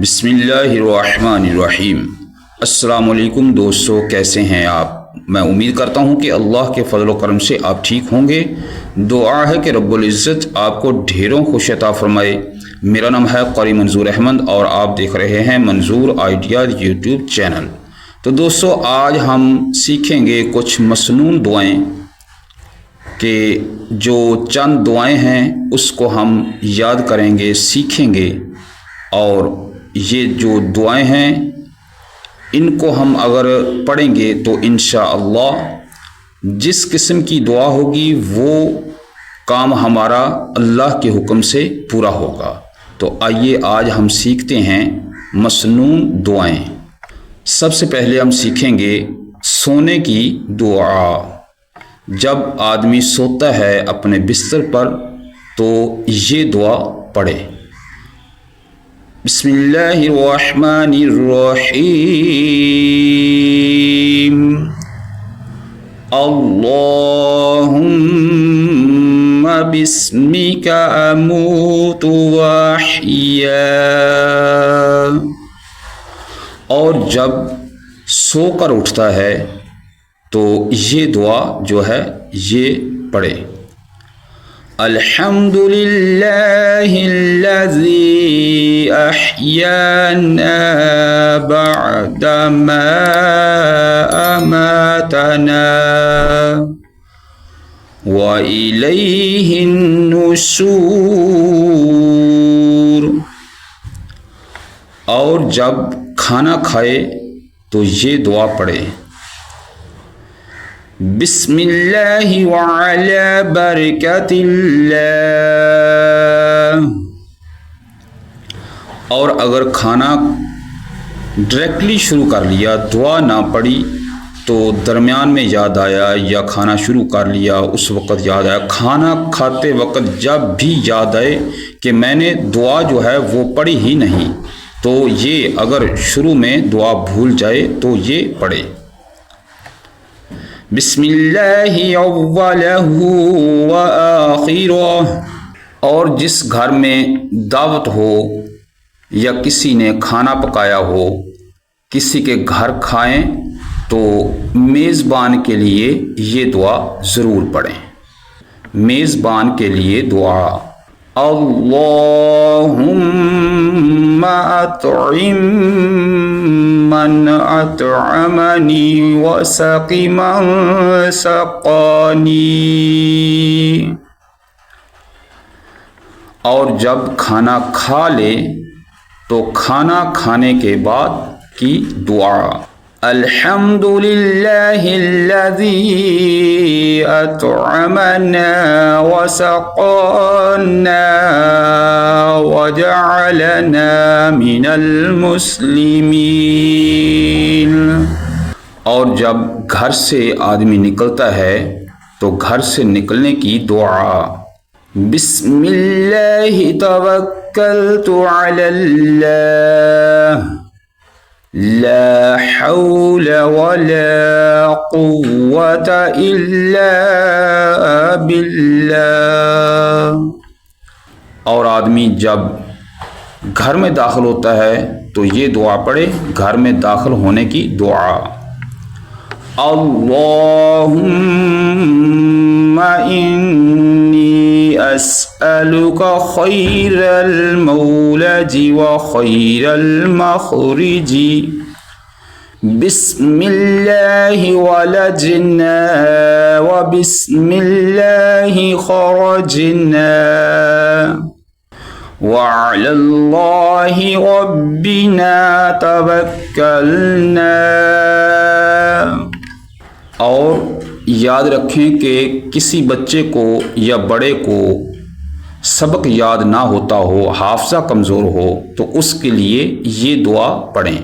بسم اللہ الرحمن الرحیم۔ السلام علیکم دوستو، کیسے ہیں آپ؟ میں امید کرتا ہوں کہ اللہ کے فضل و کرم سے آپ ٹھیک ہوں گے۔ دعا ہے کہ رب العزت آپ کو ڈھیروں خوش عطا فرمائے۔ میرا نام ہے قاری منظور احمد اور آپ دیکھ رہے ہیں منظور آئیڈیاز یوٹیوب چینل۔ تو دوستو، آج ہم سیکھیں گے کچھ مسنون دعائیں کہ جو چند دعائیں ہیں اس کو ہم یاد کریں گے، سیکھیں گے، اور یہ جو دعائیں ہیں ان کو ہم اگر پڑھیں گے تو انشاءاللہ جس قسم کی دعا ہوگی وہ کام ہمارا اللہ کے حکم سے پورا ہوگا۔ تو آئیے آج ہم سیکھتے ہیں مسنون دعائیں۔ سب سے پہلے ہم سیکھیں گے سونے کی دعا۔ جب آدمی سوتا ہے اپنے بستر پر تو یہ دعا پڑھے۔ بسم اللہ الرحمن الرحیم۔ اللہم بسمک اموت واحیا۔ اور جب سو کر اٹھتا ہے تو یہ دعا جو ہے یہ پڑھے۔ الحمد للہ الذی احیانا بعد ما اماتنا والیہ النشور۔ اور جب کھانا کھائے تو یہ دعا پڑھے۔ بسم اللہ وعلی برکت اللہ۔ اور اگر کھانا ڈائریکٹلی شروع کر لیا، دعا نہ پڑھی، تو درمیان میں یاد آیا یا کھانا شروع کر لیا اس وقت یاد آیا، کھانا کھاتے وقت جب بھی یاد آئے کہ میں نے دعا جو ہے وہ پڑھی ہی نہیں، تو یہ اگر شروع میں دعا بھول جائے تو یہ پڑھے۔ بسم اللہ اولہ وآخرہ۔ اور جس گھر میں دعوت ہو یا کسی نے کھانا پکایا ہو، کسی کے گھر کھائیں تو میزبان کے لیے یہ دعا ضرور پڑھیں۔ میزبان کے لیے دعا۔ اللہم اطعم من اطعمنی وسق من سقانی۔ اور جب کھانا کھا لے تو کھانا کھانے کے بعد کی دعا۔ الحمد للہ الذی اطعمنا وسقانا وجعلنا من المسلمین۔ اور جب گھر سے آدمی نکلتا ہے تو گھر سے نکلنے کی دعا۔ بسم اللہ توکلت علی اللہ لا حول ولا قوة الا باللہ۔ اور آدمی جب گھر میں داخل ہوتا ہے تو یہ دعا پڑھے، گھر میں داخل ہونے کی دعا۔ اللہم انی اسألک خیر المولج وخیر المخرج۔ بسم اللہ ولجنا وبسم اللہ خرجنا وعلی اللہ ربنا توکلنا۔ اور یاد رکھیں کہ کسی بچے کو یا بڑے کو سبق یاد نہ ہوتا ہو، حافظہ کمزور ہو، تو اس کے لیے یہ دعا پڑھیں،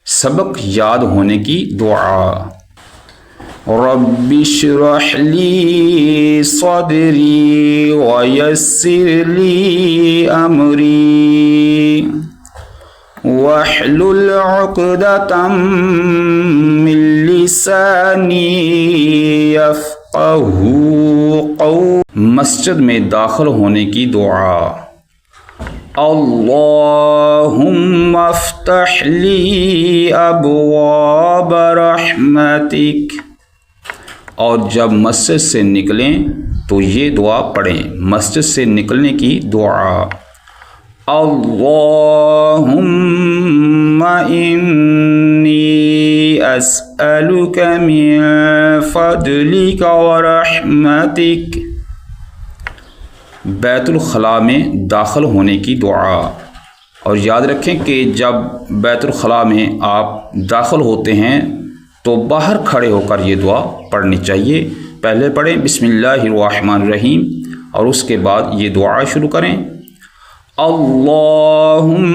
سبق یاد ہونے کی دعا۔ رب اشرح لی صدری ویسر لی امری واحلل عقدۃ من لسانی یفقہوا قولی۔ مسجد میں داخل ہونے کی دعا۔ اللہم وَافْتَحْ لِي أَبْوَابَ رَحْمَتِكَ۔ اور جب مسجد سے نکلیں تو یہ دعا پڑھیں، مسجد سے نکلنے کی دعا، اللہم انی اسألک من فضلک ورحمتک۔ بیت الخلاء میں داخل ہونے کی دعا، اور یاد رکھیں کہ جب بیت الخلاء میں آپ داخل ہوتے ہیں تو باہر کھڑے ہو کر یہ دعا پڑھنی چاہیے۔ پہلے پڑھیں بسم اللہ الرحمن الرحیم اور اس کے بعد یہ دعا شروع کریں، اللہم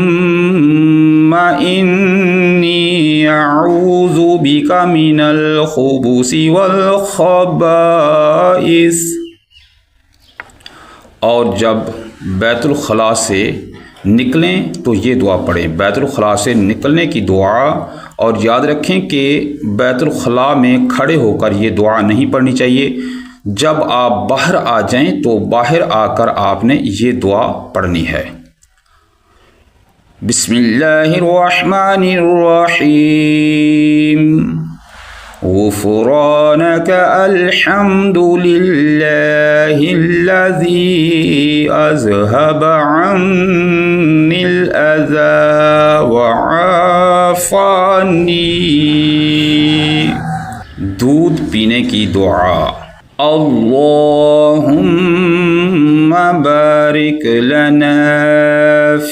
انی اعوذ بک من الخبث والخبائث۔ اور جب بیت الخلاء سے نکلیں تو یہ دعا پڑھیں، بیت الخلاء سے نکلنے کی دعا، اور یاد رکھیں کہ بیت الخلاء میں کھڑے ہو کر یہ دعا نہیں پڑھنی چاہیے، جب آپ باہر آ جائیں تو باہر آ کر آپ نے یہ دعا پڑھنی ہے۔ بسم اللہ الرحمن الرحیم، غفرانک الحمد للہ الذی اذہب عنی الاذی وعافانی۔ دودھ پینے کی دعا، اللہم بارک لنا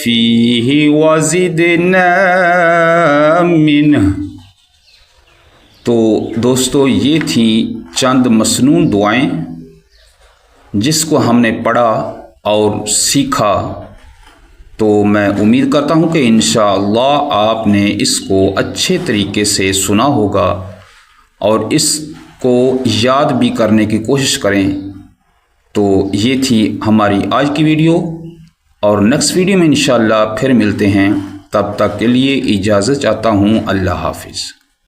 فیہ وزدنا منہ۔ تو دوستو یہ تھیں چند مسنون دعائیں جس کو ہم نے پڑھا اور سیکھا، تو میں امید کرتا ہوں کہ انشاءاللہ آپ نے اس کو اچھے طریقے سے سنا ہوگا اور اس کو یاد بھی کرنے کی کوشش کریں۔ تو یہ تھی ہماری آج کی ویڈیو، اور نیکسٹ ویڈیو میں انشاءاللہ پھر ملتے ہیں، تب تک کے لیے اجازت چاہتا ہوں، اللہ حافظ۔